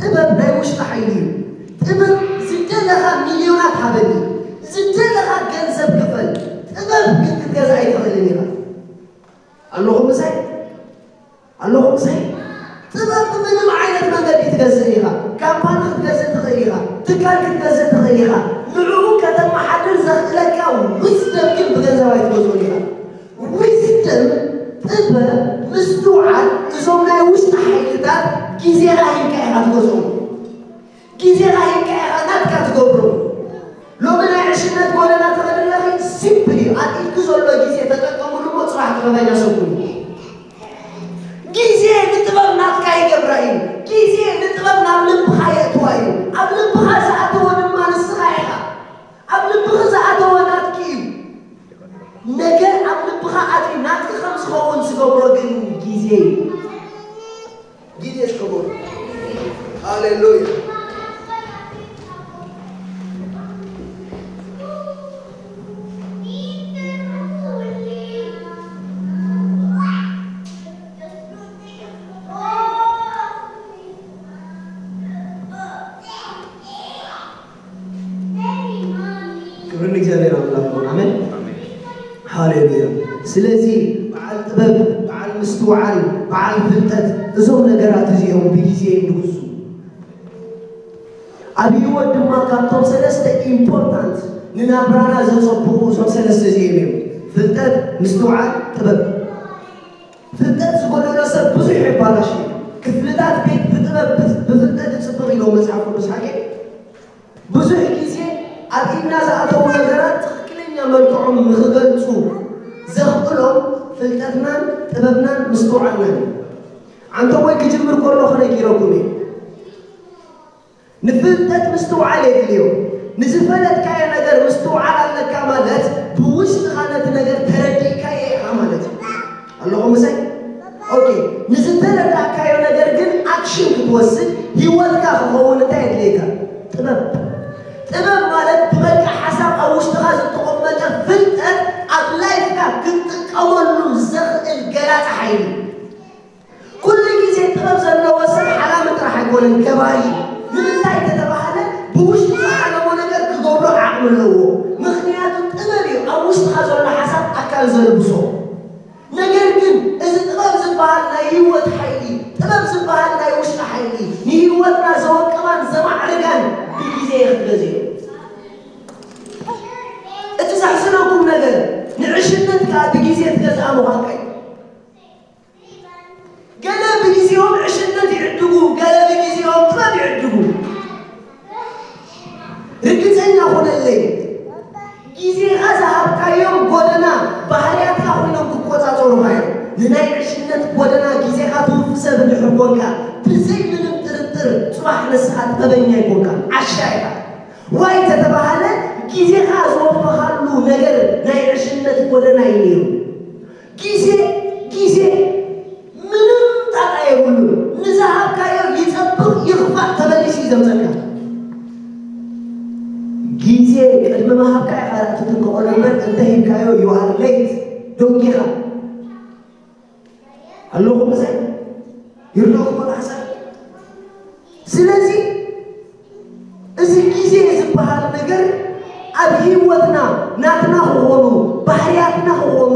ጥበብ ናይ ውሽጢ ሓይሊ ጥበብ ዝደለኻ ሚልዮናት ሃበኒ ዝደለኻ ገንዘብ ክፈል ጥበብ ግን ክትገዛ ኣይትኽእልን ኢኻ ኣለኹም ምሳይ ጥበብ ብምንም ዓይነት መንገዲ ትገዝእ ኢኻ ካምፓኒ ክትገዝእ ትኽእል ኢኻ ትካል ክትገዝእ ትኽእል ኢኻ ንዕኡ ከተመሓድር ዘኽእለካ ዊዝደም ግን ብገንዘብ ኣይትገዝኡን ኢኻ ዊዝደም ጥበብ ምስትውዓል እዞም ናይ ውሽጢ ሓይልታት ጊዜኻ ሂልካ ኢኻ ትገዝኦም ጊዜኻ ሂልካ ኢኻ ናትካ ትገብሮ ሎሚ ናይ ዕሽነት ጎደና ተኸድለኺ ሲምፕሊ ኣጢልኩ ዘሎ ጊዜ ተጠቀሙሉ ሞ ፅባሕ ጥበበኛ ሰብኩኒ ጊዜ ንጥበብ ናትካ ይገብራ እዩ ጊዜ ንጥበብ ናብ ልብኻ የእትዋ እዩ ኣብ ልብኻ ዝኣተወ ድማ ንስኻ ኢኻ ኣብ ልብኻ ዝኣተወ ናትኪ እዩ ነገር ኣብ ልብኻ ኣትዩ ናትኪ ከም ዝኸውን ዝገብሮ ግን ጊዜ ዝገብሮ ሃሌሉያ ስለዚህ በዓል ጥበብ በዓል ምስትውዓል በዓል ፍልጠት እዞም ነገራት እዚኦም ብጊዜ ንጉሱ ኣብ ህይወት ድማ ካብቶም ሰለስተ ኢምፖርታንት ንናብራና ዘፀብቑ እዞም ሰለስተ እዚኦም እዮም ፍልጠት ምስትውዓል ጥበብ ፍልጠት ዝጎደሎ ሰብ ብዙሕ ይባላሽ ክፍልታት ቤት ብጥበብ ብፍልጠት ዝፅብቕ ኢሎም መፅሓፍ ቅዱስ ሓቂ ብዙሕ ጊዜ ኣብ ኢድና ዝኣተዉ ነገራት ትኽክለኛ መልክዖም ንኽገልፁ ዘኽእሎም ፍልጠትናን ጥበብናን ምስትውዓልናን ዓንቶም ወይ ክጅምር ከሎ ኸነጊረኩም እየ ንፍልጠት ምስትውዓል የድልዮ ንዝፈለጥካዮ ነገር ምስትውዓል ኣለካ ማለት ብውሽጥኻ ነቲ ነገር ተረዲእካዮ ኢኻ ማለት እዩ ኣለኹም ምሳይ ኦኬ ንዝተረዳእካዮ ነገር ግን ኣክሽን ክትወስድ ህይወትካ ክኸውን እንታይ የድልየካ ጥበብ ማለት ብመልክዕ ሓሳብ ኣብ ውሽጥኻ ዝተቐመጠ ፍልጠት ኣብ ላይፍካ ክትጥቀመሉ ዘኽእል ገላፂ ሓይሊ ኩሉ ግዜ ጥበብ ዘለዎ ሰብ ሓላም ጥራሕ ኣይኮነን ገባሪ ንምንታይ ተተባሃለ ብውሽጢ ዝዓለሞ ነገር ክገብሮ ዓቕሚ ኣለዎ ምክንያቱ ጥበብ እዩ ኣብ ውሽጥኻ ዘሎ ሓሳብ ኣካል ዘልብሶ ነገር ግን እዚ ጥበብ ዝበሃል ናይ ህይወት ሓይሊ ጥበብ ዝበሃል ናይ ውሽጢ ሓይሊ ንህይወትና ዘወቀባን ዘማዕርጋን ብጊዜ ይኽገዝዮ እቲ ዘሕዝነኩም ነገር ንዕሽነትካ ብጊዜ ትገዝኣ ምዃንካ እዩ ገለ ብጊዜኦም ዕሽነት ይዕድጉ ገለ ብጊዜኦም ጥበብ ይዕድጉ ርግፀኛ ኾነለይ ጊዜኻ ዝሃብካዮም ጎደና ባህርያትካ ኮይኖም ክቆፃፀሩካ እዮም ንናይ ዕሽነት ጎደና ጊዜኻ ትውፍ ሰብ እንድሕር ኮንካ ብዘይ ምንም ጥርጥር ፅባሕ ንስኻ ጥበበኛ ይኮንካ ዓሻ ኢኻ ዋይ ተተባሃለ ጊዜኻ ዝወፈኻሉ ነገር ናይ ዕሽነት ጎደና እዩ ነይሩ ጊዜ ምንም ጣጣ የብሉ ንዝሃብካዮ ይፀብቕ ይኽፋእ ተመሊሱ እዩ ዘምፀካ ጊዜ ቅድሚ ምሃብካ ኢኻ ትትንከቐሉ እምበር እንተሂብካዮ ዩ ኣር ሌት ደንጊኻ ኣለኹም ምሳይ ይርድእኩም ሓሳብ ስለዚ እዚ ጊዜ ዝበሃል ነገር ኣብ ህይወትና ናትና ክኾኑ ባህርያትና ክኾኑ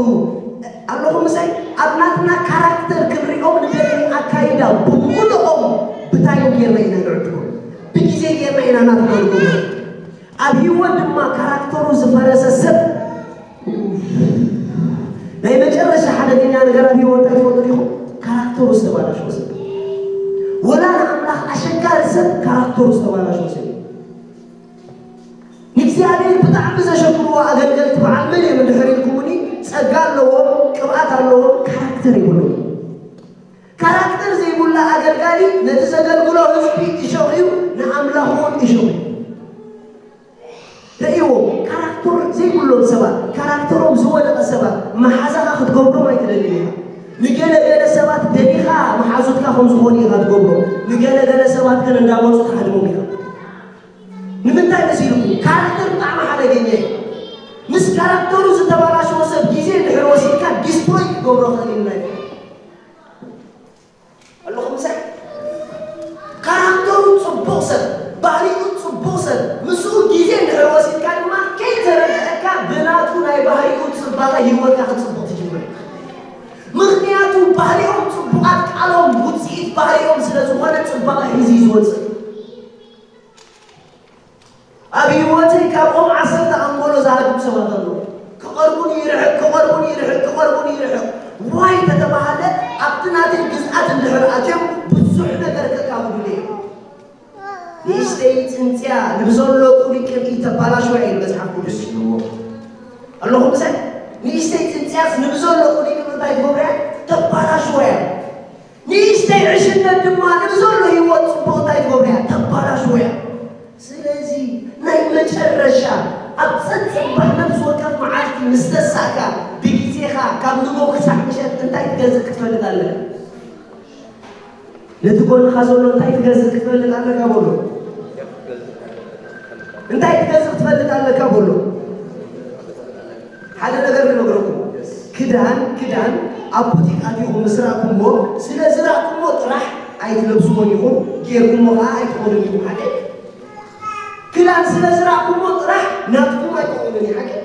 ኣለኹም ምሳይ ኣብ ናትና ካራክተር ክንሪኦም ንደሊ ኣካይዳ ብምሉኦም ብታዮ ጌርና ኢና ንዕድጎም ብጊዜ ጌርና ኢና ናትና ንጎም ኣብ ህይወት ድማ ካራክተሩ ዝፈረሰ ሰብ ናይ መጨረሻ ሓደገኛ ነገር ኣብ ህይወት ኣይትፈልጡ ዲኹም ካራክተሩ ዝተባላሸወ ሰብ ወላ ንኣምላኽ ኣሸጋሪ ሰብ ካራክተሩ ዝተባላሸወ ሰብ ንእግዚአብሔር ብጣዕሚ ዘሸክርዎ ኣገልገልቲ በዓል መን እዮም እንድሕር ኢልኩምኒ ፀጋ ኣለዎም ቅብኣት ኣለዎም ካራክተር ይብሉም ካራክተር ዘይብላ ኣገልጋሊ ነቲ ዘገልግሎ ህዝቢ እሾኽ እዩ ንኣምላኽ እውን እሾኽ እዩ ረእይዎ ካራክተር ዘይብሎም ሰባት ካራክተሮም ዝወደቐ ሰባት መሓዛኻ ክትገብሮም ኣይትደልን ኢኻ ንገለገለ ሰባት ደኒኻ መሓዙትካ ከም ዝኾኑ ኢኻ ትገብሮ ንገለገለ ሰባት ግን እንዳመፁ ትሓድሞም ኢኻ ንምንታይ መሲልኩም ካራክተር ብጣዕሚ ሓደገኛ እዩ ምስ ካራክተሩ ዝተባላሸወ ሰብ ጊዜ እንድሕር ወሲድካ ዲስትሮይ ክገብሮ ክእል ኢልና ኣለኹም ምሳይ ካራክተሩ يوصل أبي واتي كابوم عصرت أنقول زادوا سوادلو كقربوني يرحق واي تتبعله أبتنات الجزءات اللي حرقتهم بتسوحنا كركة كابولي ليش تيجي انتيا نبزون له كوري كم يتبالا شوي بس حقولش اللهم صل ليش تيجي انتيا نبزون له كوري كم تايد بورا تبالا شوي ليش تيجي عشنا دما نبزون له يوت بوتايد بورا تبالا شوي سلازي ناي مجرشة أبسط بحنا بسوكات معاك مستساكا بيجيتيخا كم نبوك سحمشات انتاي تجازك تفلت الله لتقول خازون انتاي تجازك تفلت الله كابولو انتاي تجازك تفلت الله كابولو هذا نقدر نقولكم كدان أبوتيك أبيهم مسراكم مو سلازراكم مو طرح أيتلبسونيهم كيركم مو أيتقولونيهم هذا كلام سلازراكم مطرح ناتكم ما يقولوني حاجة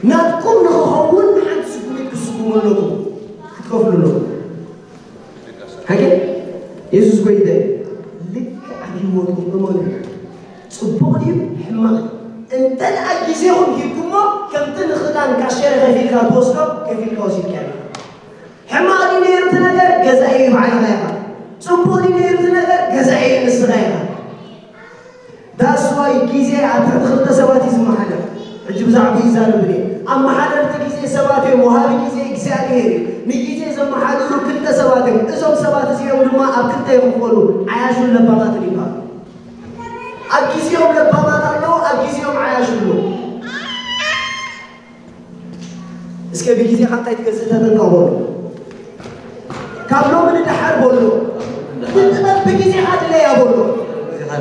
ناتكم نخون حد سكوني كسكون لكم كفلوا لكم حاجة يسوع قيده لك عجيبوكم أمانة صبوري حماق أنت الأجزاهم يكمو كم تنخدان كشير غفيل كابوسكو كفيل كوزيل كامل حماقي نيرتنا غير جزائي معنا غيرها صبوري نيرتنا غير جزائي نسغيرها That's why كيزي عتخلت سواتي اسمه حدا عجب زعبي يزال بني أما حدا تكيزي سواتي وهذا كيزي إكسالير نكيزي زم حدا لو كنت سواتي إزم سواتي سيوم لما أبكنت يوم فلو عياشون لبامات ريبا أبكيزي يوم لبامات الله أبكيزي يوم عياشون له إسكا بكيزي حتى يتكزت هذا الكابول كابلو من الحرب بولو تتبقى بكيزي حد ليه بولو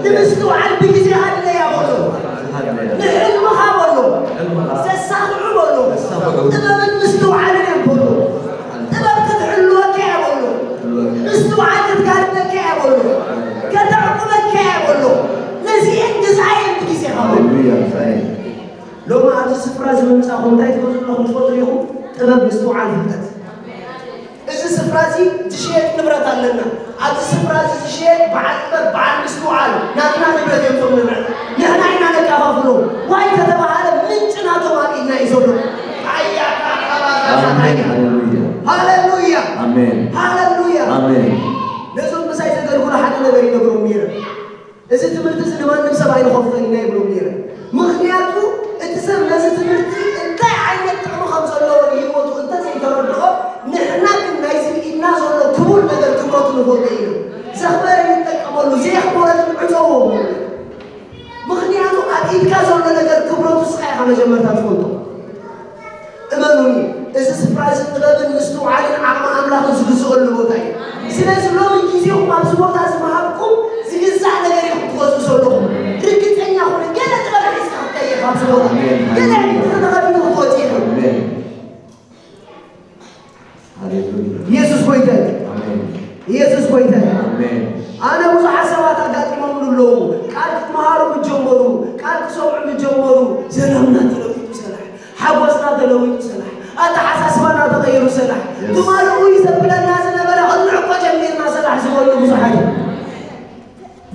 نمسكوا على البيجي هذا اللي يقولوا نحلم خابلوا سسابعوا بولوا تبى نمسكوا على يقولوا تبى تدحلوا كيقولوا نمسكوا على تقاربنا كيقولوا كدعكم كيقولوا نزين جزعين بيجي خابلوا لو ما عاد السفراز من مساهم تاي تقول لهم تفضلوا تبى نمسكوا على الفتات إذا سفرازي تشيء نبرة لنا عاد سفرازي تشيء بعد مسكوعال نحن نبرة يوم نبرة نحن عينا نكافلو واي كتب على من جنا توانينا يزولو هاللويا آمين هاللويا آمين نزول مسايس تقولون حد نبري نبرو ميرا إذا تمرت سنوان نمسا باين خفضين نبرو ميرا مخنياتو اتصل نزل تمرتي انت عينك تعمل 5 دولار يموتوا انت زي تردقوا نحن كنا يزيد الناس ولا كبول نقدر كبرات نفوتينه زخبار يتقبلوا زي خبرات العجوم مخنياتو أكيد كازو نقدر كبرات صحيح على جمرتها تفوتوا امنوني إذا سفراز الطلاب المستوى على عم أملاك زغزغ اللوتاي سلازم لو من كيزيهم مع زبوط أزمهابكم زغزع نقدر يخبطوا سولهم ركت أن يقول كلا تغلق إسكاب كي يخبط سولهم كلا تغلق بيخبطيهم يسوع قيده يسوع قيده أنا وزع سوات أقاتي مملو له قالت مهارو بجمرو قالت سمع بجمرو سلامنا تلويت سلاح حوسنا تلويت سلاح أتحسسنا تغير سلاح تمالو يسبل الناس نبلا أضلعوا جميلنا سلاح زول المزحج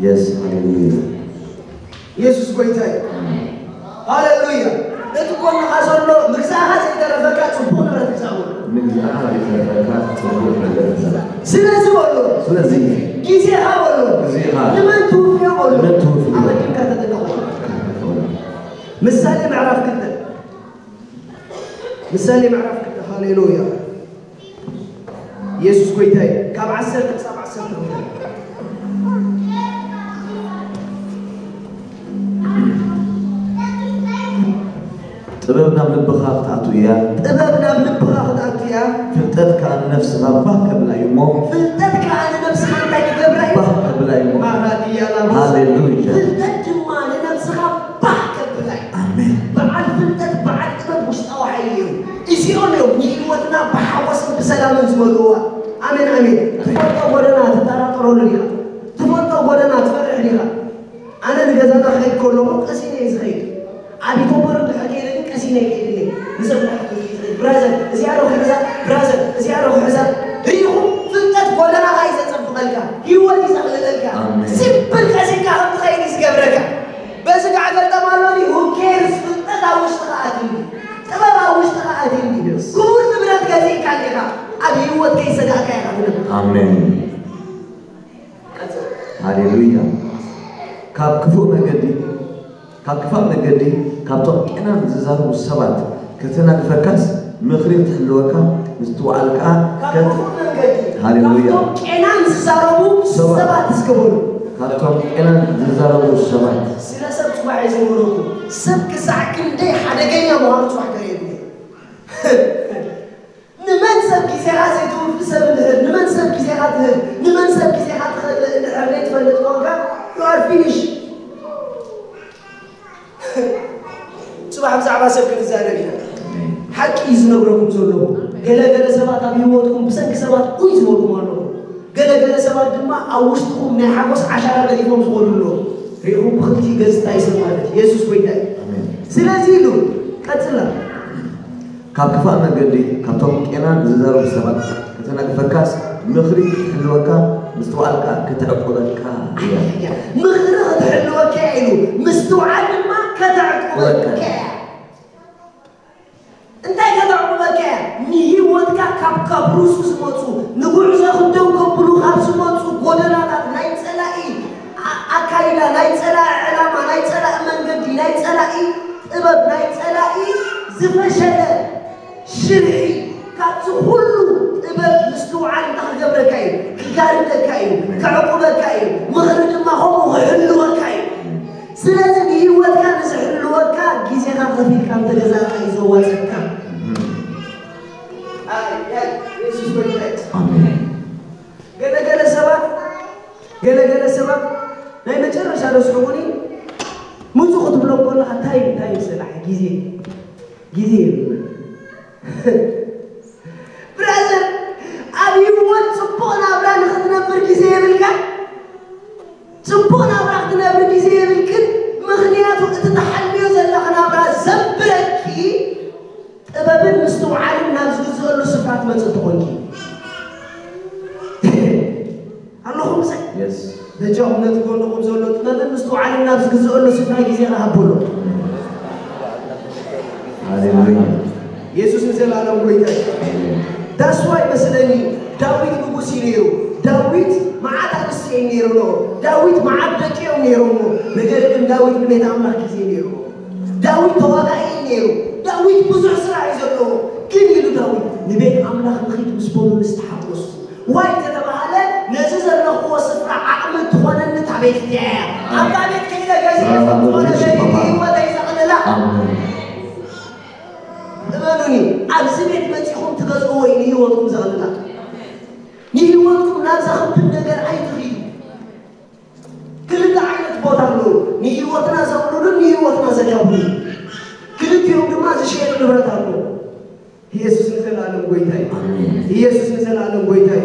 Yes hallelujah يسوع قيده هاللويا تقول نخزن له مرزاها زي درفكات سبحان الله تساوي سلازي بولو سلازي كيزيها بولو لمن توفي بولو عمل كذا تدور مثالي معرف كده مثالي معرف كده هاليلويا يسوع كويتاي كم 10 سبع 10 ጥበብና ምንብኻት አቱያ ጥበብና ምንብኻት አቱያ ፍልጠት ካን ነፍስ ባህ ከብላይ ሞ ፍልጠት ካን ነፍስ ካንታይ ከብላይ ባህ ከብላይ ሞ ማራዲያ ላ ሃሌሉያ ፍልጠት ማለ ነፍስ ባህ ከብላይ አሜን በዓል ፍልጠት በዓል ጥበብ ውሽጣው ኃይል እዚኦም ነው ይህወትና በሐወስ በሰላም ዝመልዋ አሜን አሜን ተፈጠ ወደና ተጣራጥሮልን ይላል ተፈጠ ወደና ተፈርሕ ይላል አነ ንገዛና ኸይድ ኮሎ ቀሲኔ ይዝኸይድ አቢቶ በረድ ሐቂልን ቀሲኔ ይሄድልኝ ንዘብና ብራዘር እዚያሮ ሐዛ ብራዘር እዚያሮ ሐዛ ይሁ ፍልጠት ወደና ላይ ዘጸብቀልካ ይወት كاليها أبي وتكي سجاك يا آمين هاليلويا كاب كفو مجدي كاب كفا مجدي كاب توم أنا زار والسبات كتنا نفكس مخرين تحلوكا مستوعلك هاليلويا أنا زارو سبات سكبر كاب توم أنا زار والسبات سلاسة توعي زمرو سبك ساعكن ده حدا جاي مهارة واحد قريبني نمان سبك زيها زيتون في سبب نمان سبك زيها نمان سبك زيها حريت فلت وانكا you are finished صباح بزعبا سبك نزارجنا حكي يزنبركم زولو قلا سبات أبيوتكم بسنك سبات ويزمركم عنه قلا سبات دما أوشتكم نحقص عشرة قديمهم زغلوا له ريحو بخلتي قزتا يسمعنا يسوس ويداي سلازيلو قتلا كاب كفا مجدي كاب توم أنا زار والسبات كتنا نفكس مخرين تحلوكا مستوعلك كتعقلك مخرين تحلوكا إلو مستوعل ما كتعقلك انت كتعقلك نيجي ودك كاب بروس سموتو نقول زاخدهم كبلو خاب سموتو قدنا ناي تلاقي أكايلا ناي تلاقي علامة ناي تلاقي منجدي ناي تلاقي إبب ناي تلاقي زفشلة شرعي كاتسهلو إبب مستوعل تخجب ركاين كارد كاين كعقوب كاين مغرد ما هو حلو كاين سلازم يوت كان زحلو كان جيزينا خفيف كان تجزاك يزوات كان يسوع بيتك آمين قال سبب ناي مجرش على سحوني منذ خطب لهم قال لها تايم سلاح جيزي برادر أبي وات سبونا برا نخدنا برجيزي بالكا سبونا برا نخدنا برجيزي بالكن مخنيات وقت تحلي وزلخنا برا زبركي أباب المستوعب الناس يزولوا صفات ما تتقونكي اللهم صل يس دجاهم نتقول لهم زولوا أباب المستوعب الناس يزولوا صفات جيزي غهبولو هاليلويا يسوع نزل على مويته That's why مثلاً داوود بقوسي نيرو داوود ما عاد بسي نيرو داوود ما عاد دكيو نيرو نقدر داوود بنيت أملاك كذي نيرو داوود تواضعي نيرو داوود بزرع سرعة يزلوا كم يلو داوود نبيت أملاك مخيط مسبون نستحقص وايد تبعله نزز النخوة صفر عقمة تخونا نتعبيت تاع عقمت كذا جزيرة تخونا جزيرة وتيزقنا لا أمانوني عبزبيت متيخم تغزقوا وين هيوتكم زغلنا نهيوتكم نازا خمت النجر أي تغيب كل عينة بوتارلو نهيوتنا زغلو نهيوتنا زكابلو كل يوم ما زشيء نبرتارلو يسوع نزل على قويتاي يسوع نزل على قويتاي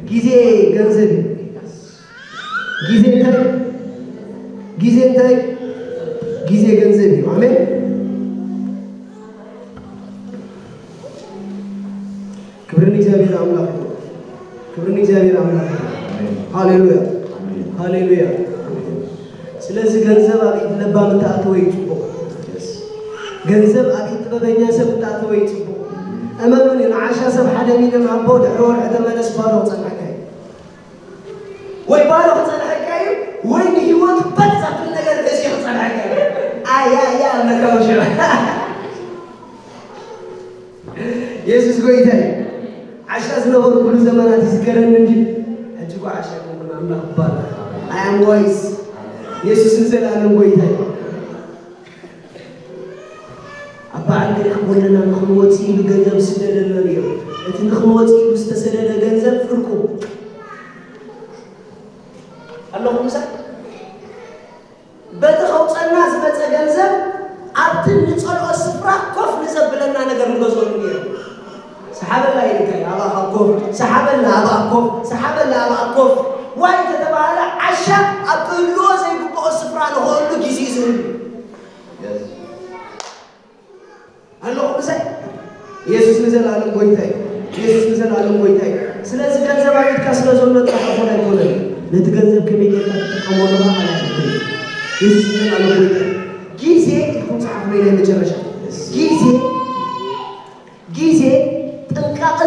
جيزي غنزبي جيزي غنزبي آمين كبرني جابير أملاك هاليلويا سلسل جنزب أبيت لبا متأتوي تبو جنزب أبيت ببنيا سب متأتوي تبو أمانوني العشاء سب حدا مين معبود حروح حدا ما نسبارو تصنعكاي ويبارو تصنعكاي وين هيوت بتزا في النجار بسيخ تصنعكاي يا نكوشة يسوس قويتاي عشان نور كل زمانات يذكرن نجي أجيبوا عشان نكون عمنا خبار I am wise يسوع نزل على قويتاي أبعد كنا نخلوتي بجنب سدنا اليوم لكن نخلوتي مستسلنا جنزب فركم اللهم صل بتخوت الناس بتجنزب عبتن نصلوا السفرة كف نزب لنا نقدر نقصون اليوم سحاب الله يلكي على أكوف سحاب الله على أكوف وايد تبعنا عشاء أبلو زي بقى السفران هو اللي جيزيزون اللهم صل يسوع نزل على قويتاي سلازم كان زمان كاسر زون تحققنا يقولون نتجنب كمية تقاملها على حد يسوع نزل على قويتاي جيزي يكون صحاب ميلاد مجرشة جيزي تنقى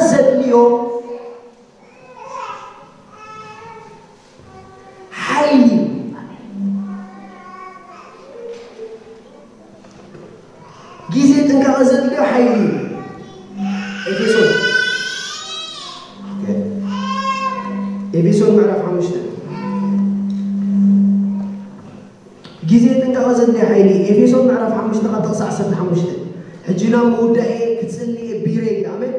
ኤፌሶን ምዕራፍ 5 ጊዜ ጥንቃቄ ዘድልዮ ሓይሊ ኤፌሶን ምዕራፍ 5 ቃል 15 ሕጂና መውዳኤ ክትጽልይ ቢሬ አሜን